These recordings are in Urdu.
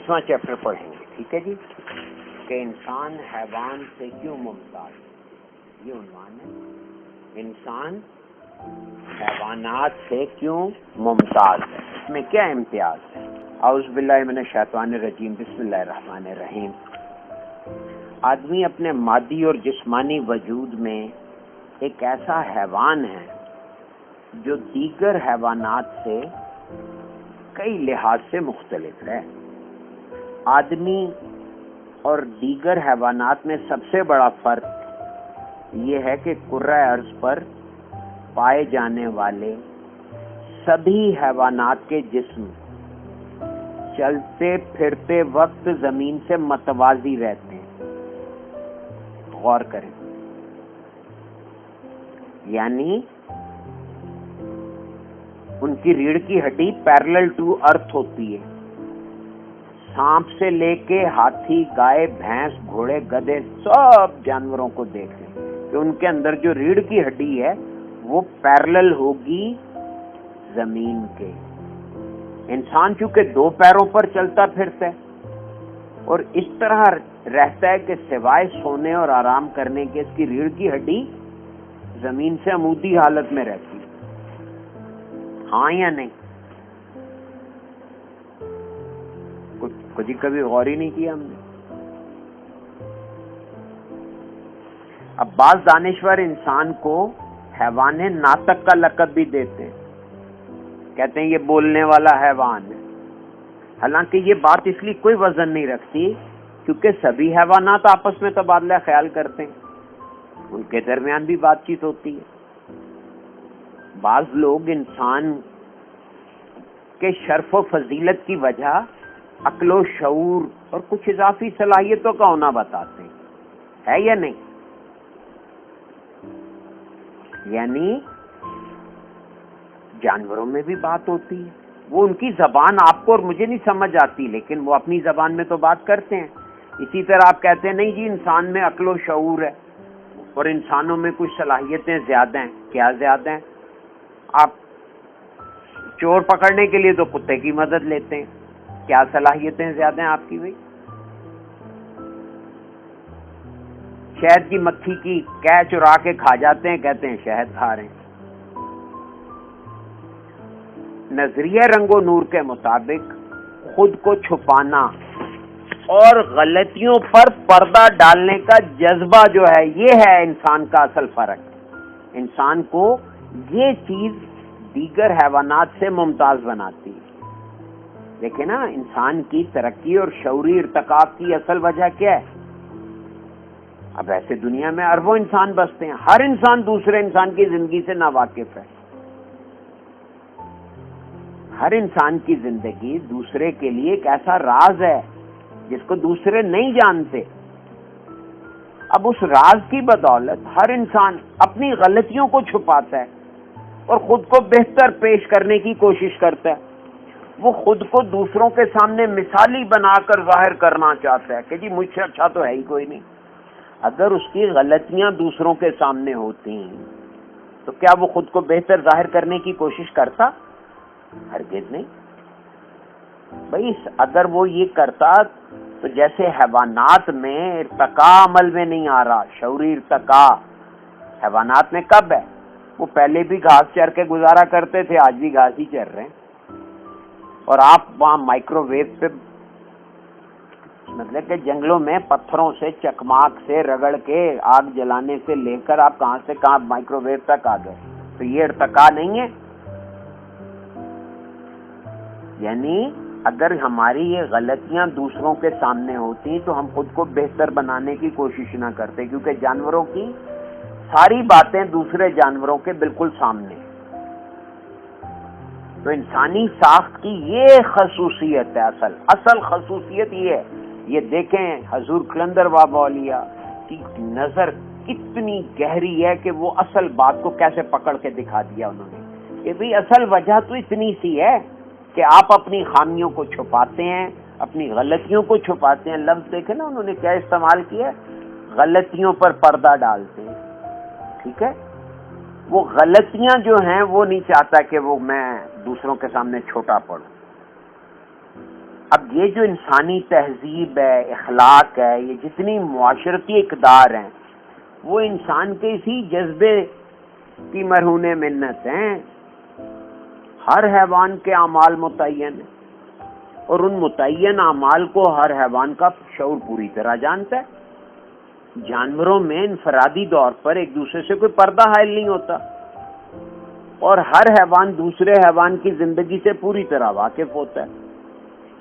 5واں چیپٹر پڑھیں گے، ٹھیک ہے جی، کہ انسان حیوان سے کیوں ممتاز ہے. یہ عنوان ہے، انسان حیوانات سے کیوں ممتاز ہے، اس میں کیا امتیاز ہے. اعوذ باللہ من الشیطان الرجیم، بسم اللہ الرحمن الرحیم. آدمی اپنے مادی اور جسمانی وجود میں ایک ایسا حیوان ہے جو دیگر حیوانات سے کئی لحاظ سے مختلف ہے. آدمی اور دیگر حیوانات میں سب سے بڑا فرق یہ ہے کہ کرۂ ارض پر پائے جانے والے سبھی حیوانات کے جسم چلتے پھرتے وقت زمین سے متوازی رہتے ہیں. غور کریں، یعنی ان کی ریڑھ کی ہڈی پیرلل ٹو ارتھ ہوتی ہے. سانپ سے لے کے ہاتھی، گائے، بھینس، گھوڑے، گدھے، سب جانوروں کو دیکھیں کہ ان کے اندر جو ریڑھ کی ہڈی ہے وہ پیرلل ہوگی زمین کے. انسان چونکہ 2 پیروں پر چلتا پھرتا ہے اور اس طرح رہتا ہے کہ سوائے سونے اور آرام کرنے کے اس کی ریڑھ کی ہڈی زمین سے عمودی حالت میں رہتی ہے. ہاں یا نہیں؟ کبھی غور ہی نہیں کیا ہم نے. اب بعض دانشور انسان کو حیوان ناطق کا لقب بھی دیتے ہیں، کہتے ہیں یہ بولنے والا حیوان ہے. حالانکہ یہ بات اس لیے کوئی وزن نہیں رکھتی کیونکہ سبھی حیوانات آپس میں تبادلہ خیال کرتے ہیں، ان کے درمیان بھی بات چیت ہوتی ہے. بعض لوگ انسان کے شرف و فضیلت کی وجہ عقل و شعور اور کچھ اضافی صلاحیتوں کا ہونا بتاتے ہیں، ہے یا نہیں؟ یعنی جانوروں میں بھی بات ہوتی ہے، وہ ان کی زبان آپ کو اور مجھے نہیں سمجھ آتی لیکن وہ اپنی زبان میں تو بات کرتے ہیں. اسی طرح آپ کہتے ہیں نہیں جی انسان میں عقل و شعور ہے اور انسانوں میں کچھ صلاحیتیں زیادہ ہیں. کیا زیادہ ہیں؟ آپ چور پکڑنے کے لیے تو کتے کی مدد لیتے ہیں، کیا صلاحیتیں زیادہ ہیں آپ کی بھائی؟ شہد کی مکھی کی قے چرا کے کھا جاتے ہیں، کہتے ہیں شہد کھا رہے ہیں. نظریہ رنگ و نور کے مطابق خود کو چھپانا اور غلطیوں پر پردہ ڈالنے کا جذبہ جو ہے یہ ہے انسان کا اصل فرق. انسان کو یہ چیز دیگر حیوانات سے ممتاز بناتی ہے. دیکھیں نا، انسان کی ترقی اور شعوری ارتقاب کی اصل وجہ کیا ہے؟ اب ایسے دنیا میں اربوں انسان بستے ہیں، ہر انسان دوسرے انسان کی زندگی سے ناواقف ہے. ہر انسان کی زندگی دوسرے کے لیے ایک ایسا راز ہے جس کو دوسرے نہیں جانتے. اب اس راز کی بدولت ہر انسان اپنی غلطیوں کو چھپاتا ہے اور خود کو بہتر پیش کرنے کی کوشش کرتا ہے. وہ خود کو دوسروں کے سامنے مثالی بنا کر ظاہر کرنا چاہتا ہے کہ جی مجھ سے اچھا تو ہے ہی کوئی نہیں. اگر اس کی غلطیاں دوسروں کے سامنے ہوتی ہیں تو کیا وہ خود کو بہتر ظاہر کرنے کی کوشش کرتا؟ ہرگز نہیں. بھائی اگر وہ یہ کرتا تو جیسے حیوانات میں ارتقاء عمل میں نہیں آ رہا، شعوری ارتقاء حیوانات میں کب ہے؟ وہ پہلے بھی گھاس چر کے گزارا کرتے تھے، آج بھی گھاس ہی چر رہے ہیں. اور آپ وہاں مائکرو ویو پہ، مطلب کہ جنگلوں میں پتھروں سے چکماک سے رگڑ کے آگ جلانے سے لے کر آپ کہاں سے کہاں مائکرو ویو تک آ گئے. تو یہ ارتقاء نہیں ہے؟ یعنی اگر ہماری یہ غلطیاں دوسروں کے سامنے ہوتی تو ہم خود کو بہتر بنانے کی کوشش نہ کرتے، کیونکہ جانوروں کی ساری باتیں دوسرے جانوروں کے بالکل سامنے. تو انسانی ساخت کی یہ خصوصیت ہے، اصل خصوصیت یہ ہے. یہ دیکھیں حضور قلندر بابا اولیاء کی نظر کتنی گہری ہے کہ وہ اصل بات کو کیسے پکڑ کے دکھا دیا انہوں نے کہ بھئی اصل وجہ تو اتنی سی ہے کہ آپ اپنی خامیوں کو چھپاتے ہیں، اپنی غلطیوں کو چھپاتے ہیں. لفظ دیکھیں نا انہوں نے کیا استعمال کیا، غلطیوں پر پردہ ڈالتے ہیں. ٹھیک ہے، وہ غلطیاں جو ہیں وہ نہیں چاہتا کہ وہ میں دوسروں کے سامنے چھوٹا پڑوں. اب یہ جو انسانی تہذیب ہے، اخلاق ہے، یہ جتنی معاشرتی اقدار ہیں، وہ انسان کے اسی جذبے کی مرہون منت ہیں۔ ہر حیوان کے اعمال متعین ہیں، اور ان متعین اعمال کو ہر حیوان کا شعور پوری طرح جانتا ہے۔ جانوروں میں انفرادی طور پر ایک دوسرے سے کوئی پردہ حائل نہیں ہوتا، اور ہر حیوان دوسرے حیوان کی زندگی سے پوری طرح واقف ہوتا ہے۔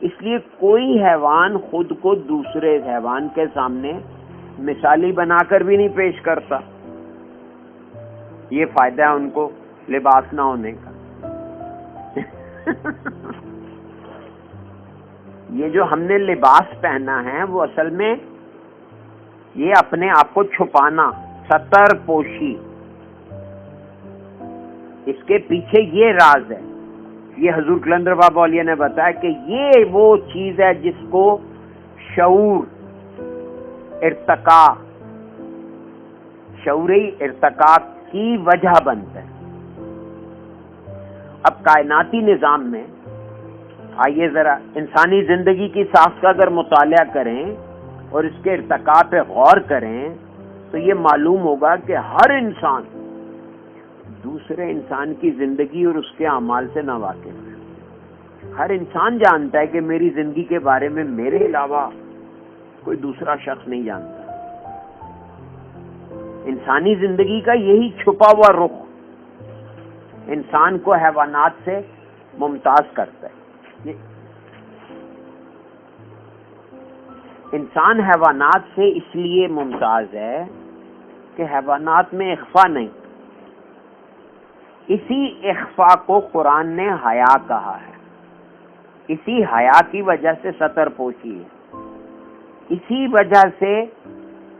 اس لیے کوئی حیوان خود کو دوسرے حیوان کے سامنے مثالی بنا کر بھی نہیں پیش کرتا۔ یہ فائدہ ہے ان کو لباس نہ ہونے کا۔ یہ جو ہم نے لباس پہنا ہے وہ اصل میں یہ اپنے آپ کو چھپانا، ستر پوشی، اس کے پیچھے یہ راز ہے۔ یہ حضور کلندر بابا اولیاء نے بتایا کہ یہ وہ چیز ہے جس کو شعور ارتقاء، شعوری ارتقاء کی وجہ بنتا ہے۔ اب کائناتی نظام میں آئیے ذرا انسانی زندگی کی ساخت کا اگر مطالعہ کریں اور اس کے ارتقاء پہ غور کریں تو یہ معلوم ہوگا کہ ہر انسان دوسرے انسان کی زندگی اور اس کے اعمال سے ناواقف ہے۔ ہر انسان جانتا ہے کہ میری زندگی کے بارے میں میرے علاوہ کوئی دوسرا شخص نہیں جانتا۔ انسانی زندگی کا یہی چھپا ہوا رخ انسان کو حیوانات سے ممتاز کرتا ہے۔ انسان حیوانات سے اس لیے ممتاز ہے کہ حیوانات میں اخفا نہیں، اسی اخفا کو قرآن نے حیا کہا ہے۔ اسی حیا کی وجہ سے ستر پوشی ہے، اسی وجہ سے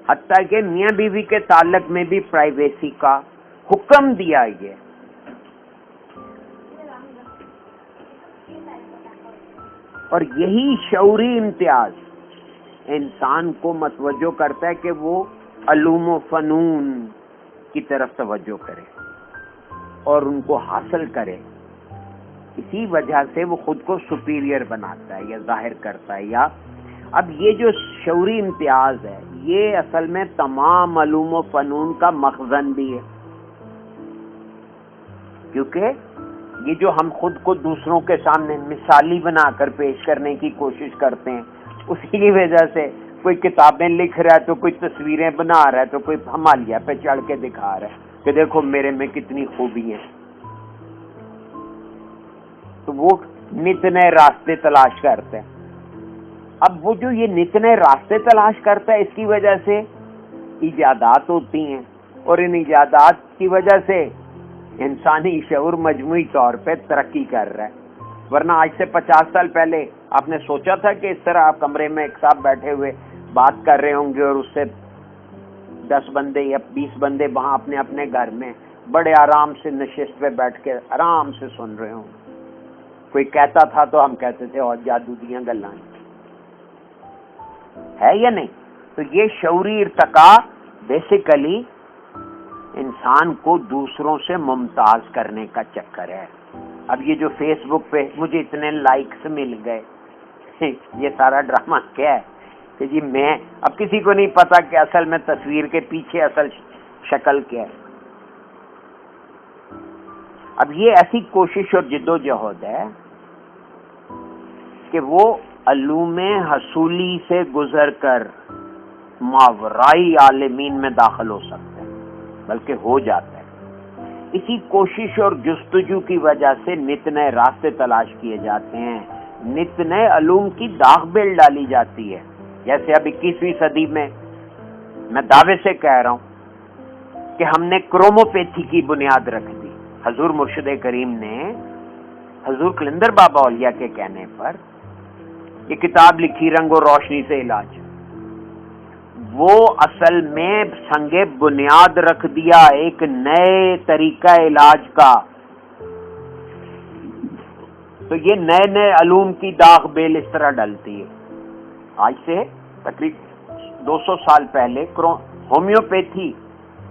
حتیٰ کہ میاں بیوی کے تعلق میں بھی پرائیویسی کا حکم دیا گیا۔ اور یہی شعوری امتیاز انسان کو متوجہ کرتا ہے کہ وہ علوم و فنون کی طرف توجہ کرے اور ان کو حاصل کرے۔ اسی وجہ سے وہ خود کو سپیریئر بناتا ہے یا ظاہر کرتا ہے۔ یا اب یہ جو شعوری امتیاز ہے یہ اصل میں تمام علوم و فنون کا مخزن بھی ہے، کیونکہ یہ جو ہم خود کو دوسروں کے سامنے مثالی بنا کر پیش کرنے کی کوشش کرتے ہیں، اسی کی وجہ سے کوئی کتابیں لکھ رہا ہے تو کوئی تصویریں بنا رہا ہے تو کوئی ہمالیہ پہ چڑھ کے دکھا رہا ہے کہ دیکھو میرے میں کتنی خوبی ہے۔ تو وہ نت نئے راستے تلاش کرتے ہیں۔ اب وہ جو یہ نت نئے راستے تلاش کرتا ہے اس کی وجہ سے ایجادات ہوتی ہیں، اور ان ایجادات کی وجہ سے انسانی شعور مجموعی طور پہ ترقی کر رہا ہے۔ ورنہ آج سے 50 سال پہلے آپ نے سوچا تھا کہ اس طرح آپ کمرے میں ایک ساتھ بیٹھے ہوئے بات کر رہے ہوں گے اور اس سے 10 بندے یا 20 بندے وہاں اپنے اپنے گھر میں بڑے آرام سے نشست پہ بیٹھ کے آرام سے سن رہے ہوں؟ کوئی کہتا تھا تو ہم کہتے تھے اور جادو دیاں گلاں ہے یا نہیں؟ تو یہ شعوری ارتقاء بیسیکلی انسان کو دوسروں سے ممتاز کرنے کا چکر ہے۔ اب یہ جو فیس بک پہ مجھے اتنے لائکس مل گئے، یہ سارا ڈرامہ کیا ہے کہ جی میں اب کسی کو نہیں پتا کہ اصل میں تصویر کے پیچھے اصل شکل کیا ہے۔ اب یہ ایسی کوشش اور جدوجہد ہے کہ وہ علوم حصولی سے گزر کر ماورائی عالمین میں داخل ہو سکتا ہے، بلکہ ہو جاتا ہے۔ اسی کوشش اور جستجو کی وجہ سے نت نئے راستے تلاش کیے جاتے ہیں، نت نئے علوم کی داغ بیل ڈالی جاتی ہے۔ جیسے اب 21ویں صدی میں میں دعوے سے کہہ رہا ہوں کہ ہم نے کروموپیتھی کی بنیاد رکھ دی۔ حضور مرشد کریم نے حضور کلندر بابا اولیاء کے کہنے پر یہ کتاب لکھی، رنگ و روشنی سے علاج۔ وہ اصل میں سنگ بنیاد رکھ دیا ایک نئے طریقہ علاج کا۔ تو یہ نئے نئے علوم کی داغ بیل اس طرح ڈلتی ہے۔ آج سے تقریباً 200 سال پہلے ہومیوپیتھی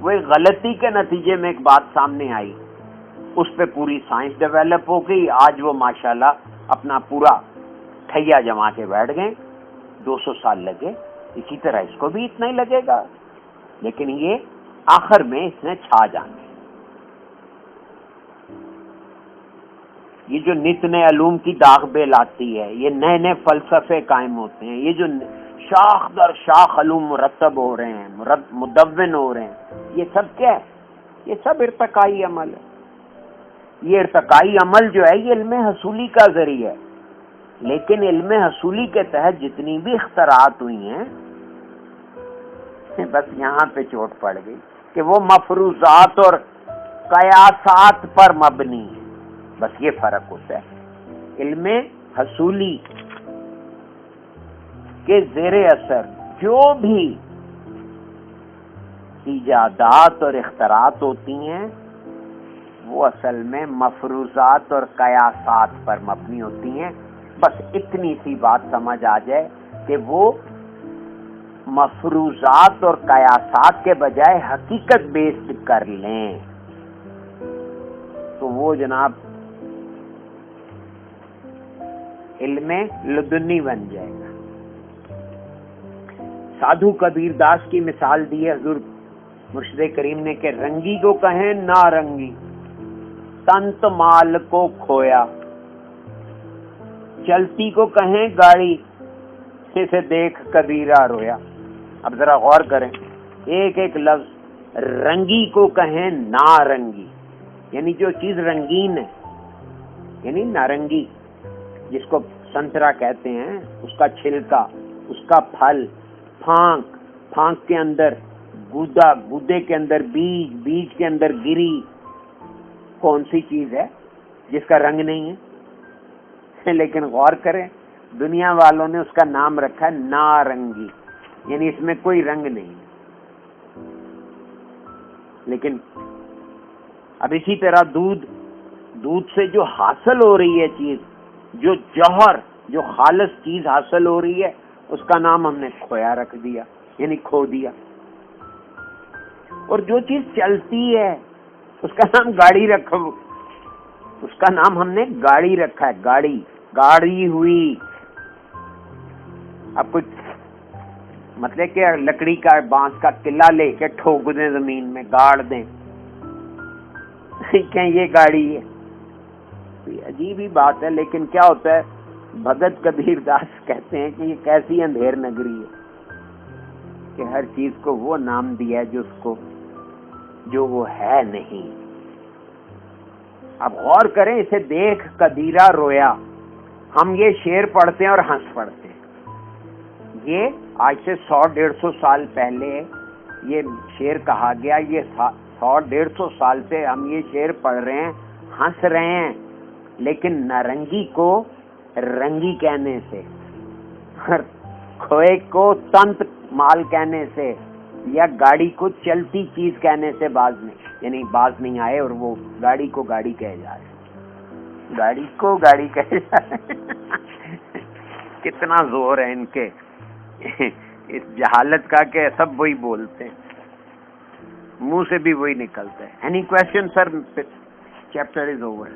وہ ایک غلطی کے نتیجے میں ایک بات سامنے آئی، اس پہ پوری سائنس ڈیولپ ہو گئی۔ آج وہ ماشاءاللہ اپنا پورا ٹھیا جما کے بیٹھ گئے, 200 سال لگے, اسی طرح اس کو بھی اتنا ہی لگے گا, لیکن یہ آخر میں اس نے چھا جانا. یہ جو نت نئے علوم کی داغ بیل آتی ہے, یہ نئے نئے فلسفے قائم ہوتے ہیں, یہ جو شاخ در شاخ علوم مرتب ہو رہے ہیں, مدون ہو رہے ہیں, یہ سب کیا ہے؟ یہ سب ارتقائی عمل ہے. یہ ارتقائی عمل جو ہے یہ علم حصولی کا ذریعہ ہے, لیکن علم حصولی کے تحت جتنی بھی اختراعات ہوئی ہیں, بس یہاں پہ چوٹ پڑ گئی کہ وہ مفروضات اور قیاسات پر مبنی ہے. بس یہ فرق ہوتا ہے. علم حصولی کے زیر اثر جو بھی ایجادات اور اختراعات ہوتی ہیں وہ اصل میں مفروضات اور قیاسات پر مبنی ہوتی ہیں. بس اتنی سی بات سمجھ آ جائے کہ وہ مفروضات اور قیاسات کے بجائے حقیقت بیسڈ کر لیں تو وہ جناب علم لدنی بن جائے گا. سادھو کبیر داس کی مثال دی ہے حضور مرشد کریم نے کہ رنگی کو کہیں نارنگی, تنت مال کو کھویا, چلتی کو کہیں گاڑی, اسے دیکھ کبیرہ رویا. اب ذرا غور کریں, ایک ایک لفظ. رنگی کو کہیں نارنگی, یعنی جو چیز رنگین ہے, یعنی نارنگی جس کو سنترا کہتے ہیں, اس کا چھلکا, اس کا پھل, پھانک, پھانک کے اندر گودا, گودے کے اندر بیج, بیج کے اندر گری. کون سی چیز ہے جس کا رنگ نہیں ہے؟ لیکن غور کریں, دنیا والوں نے اس کا نام رکھا ہے نارنگی, یعنی اس میں کوئی رنگ نہیں. لیکن اب اسی طرح دودھ سے جو حاصل ہو رہی ہے چیز, جو جوہر, جو خالص چیز حاصل ہو رہی ہے, اس کا نام ہم نے کھویا رکھ دیا, یعنی کھو دیا. اور جو چیز چلتی ہے اس کا نام گاڑی رکھو, اس کا نام ہم نے گاڑی رکھا ہے. گاڑی, گاڑی ہوئی. اب کچھ مطلب کہ لکڑی کا بانس کا قلعہ لے کے ٹھوک دیں زمین میں, گاڑ دیں, کہ یہ گاڑی ہے. عجیب ہی بات ہے. لیکن کیا ہوتا ہے, بھگت کبیر داس کہتے ہیں کہ یہ کیسی اندھیر نگری ہے کہ ہر چیز کو وہ نام دیا ہے جو وہ ہے نہیں. اب غور کریں, اسے دیکھ کبیرہ رویا. ہم یہ شعر پڑھتے ہیں اور ہنس پڑھتے ہیں. یہ آج سے 100-150 سال پہلے یہ شعر کہا گیا. یہ 100-150 سال سے ہم یہ شعر پڑھ رہے ہیں, ہنس رہے ہیں. لیکن نارنگی کو رنگی کہنے سے, کھوئے کو تنت مال کہنے سے, یا گاڑی کو چلتی چیز کہنے سے باز نہیں آئے, اور وہ گاڑی کو گاڑی کہے جا رہے, گاڑی کو گاڑی کہے جا رہے. کتنا زور ہے ان کے اس جہالت کا کہ سب وہی بولتے ہیں, منہ سے بھی وہی نکلتا ہے. Any question sir? Chapter is over.